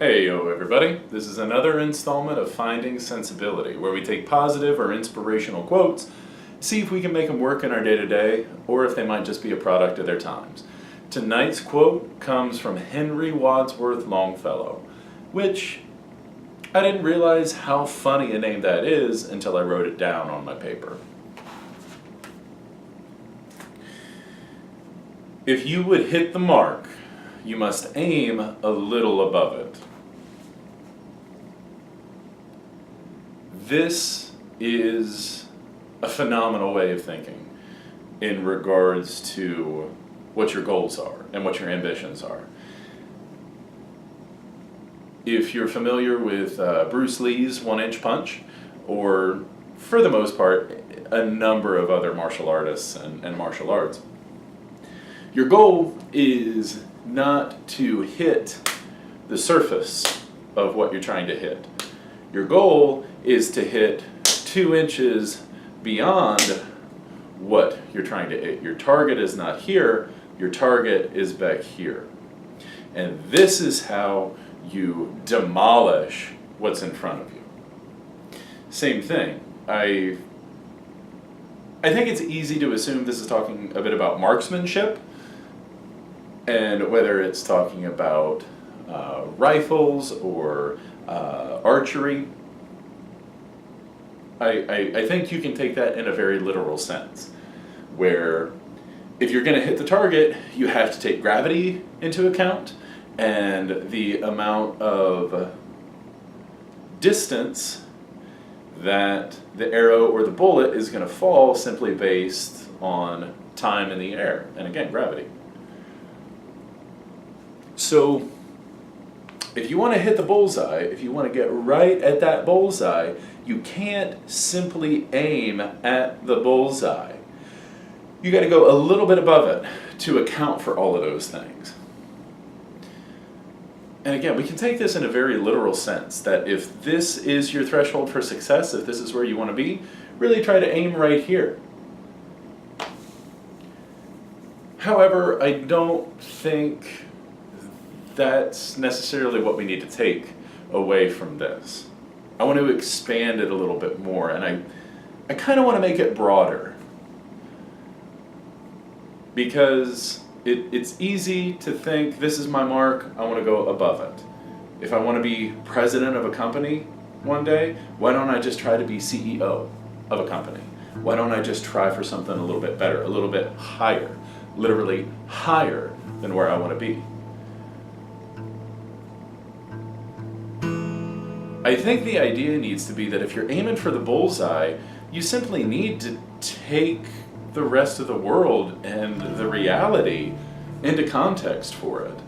Hey yo everybody, this is another installment of Finding Sensibility, where we take positive or inspirational quotes, see if we can make them work in our day-to-day, or if they might just be a product of their times. Tonight's quote comes from Henry Wadsworth Longfellow, which I didn't realize how funny a name that is until I wrote it down on my paper. If you would hit the mark, you must aim a little above it. This is a phenomenal way of thinking in regards to what your goals are and what your ambitions are. If you're familiar with Bruce Lee's one-inch punch, or for the most part, a number of other martial artists and martial arts, your goal is not to hit the surface of what you're trying to hit. Your goal is to hit 2 inches beyond what you're trying to hit. Your target is not here, your target is back here. And this is how you demolish what's in front of you. Same thing. I think it's easy to assume this is talking a bit about marksmanship, and whether it's talking about rifles or archery. I think you can take that in a very literal sense, where if you're going to hit the target, you have to take gravity into account and the amount of distance that the arrow or the bullet is going to fall simply based on time in the air, and again, gravity. So if you want to hit the bullseye, if you want to get right at that bullseye, you can't simply aim at the bullseye. You got to go a little bit above it to account for all of those things. And again, we can take this in a very literal sense, that if this is your threshold for success, if this is where you want to be, really try to aim right here. However, I don't think that's necessarily what we need to take away from this. I want to expand it a little bit more, and I kind of want to make it broader, because it's easy to think, this is my mark, I want to go above it. If I want to be president of a company one day, why don't I just try to be CEO of a company? Why don't I just try for something a little bit better, a little bit higher, literally higher than where I want to be? I think the idea needs to be that if you're aiming for the bullseye, you simply need to take the rest of the world and the reality into context for it.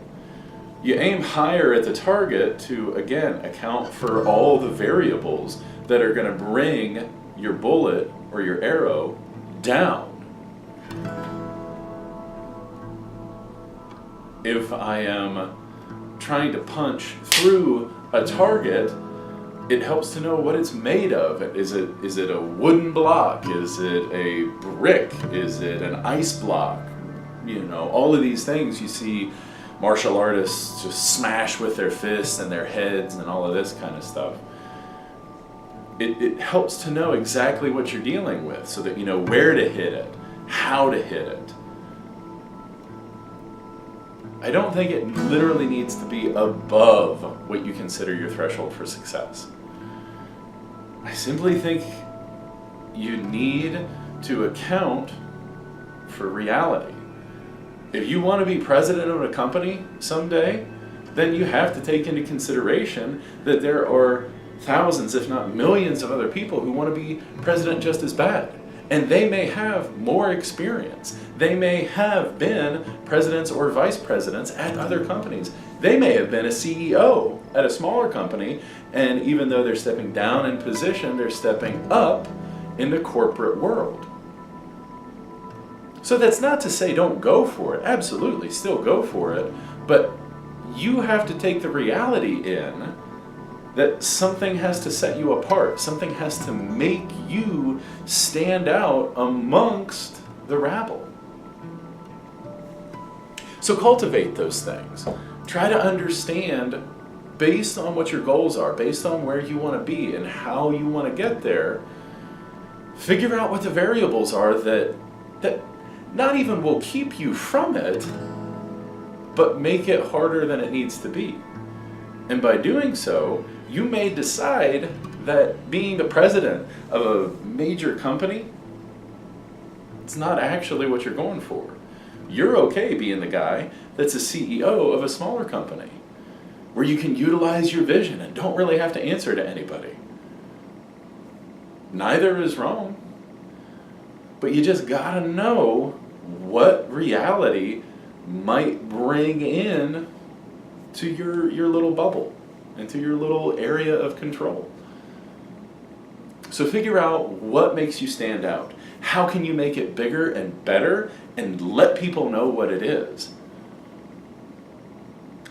You aim higher at the target to, again, account for all the variables that are going to bring your bullet or your arrow down. If I am trying to punch through a target, it helps to know what it's made of. Is it a wooden block? Is it a brick? Is it an ice block? You know, all of these things you see martial artists just smash with their fists and their heads and all of this kind of stuff. It helps to know exactly what you're dealing with, so that you know where to hit it, how to hit it. I don't think it literally needs to be above what you consider your threshold for success. I simply think you need to account for reality. If you want to be president of a company someday, then you have to take into consideration that there are thousands, if not millions, of other people who want to be president just as bad. And they may have more experience. They may have been presidents or vice presidents at other companies. They may have been a CEO at a smaller company, and even though they're stepping down in position, they're stepping up in the corporate world. So that's not to say don't go for it. Absolutely, still go for it. But you have to take the reality in that something has to set you apart. Something has to make you stand out amongst the rabble. So cultivate those things. Try to understand based on what your goals are, based on where you want to be and how you want to get there, figure out what the variables are that not even will keep you from it, but make it harder than it needs to be. And by doing so, you may decide that being the president of a major company, it's not actually what you're going for. You're okay being the guy that's a CEO of a smaller company, where you can utilize your vision and don't really have to answer to anybody. Neither is wrong, but you just gotta know what reality might bring in to your little bubble, into your little area of control. So figure out what makes you stand out. How can you make it bigger and better and let people know what it is?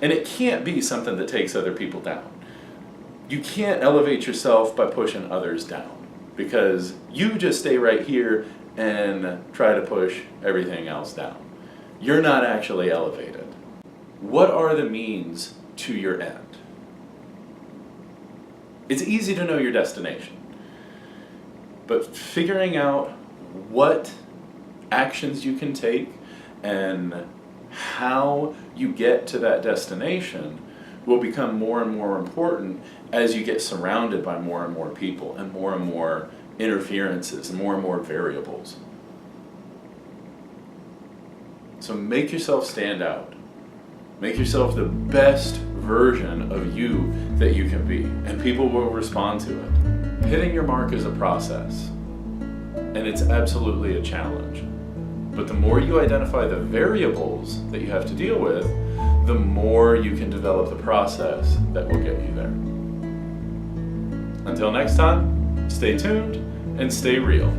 And it can't be something that takes other people down. You can't elevate yourself by pushing others down, because you just stay right here and try to push everything else down. You're not actually elevated. What are the means to your end? It's easy to know your destination, but figuring out what actions you can take and how you get to that destination will become more and more important as you get surrounded by more and more people and more interferences and more variables. So make yourself stand out. Make yourself the best version of you that you can be, and people will respond to it. Hitting your mark is a process, and it's absolutely a challenge. But the more you identify the variables that you have to deal with, the more you can develop the process that will get you there. Until next time, stay tuned and stay real.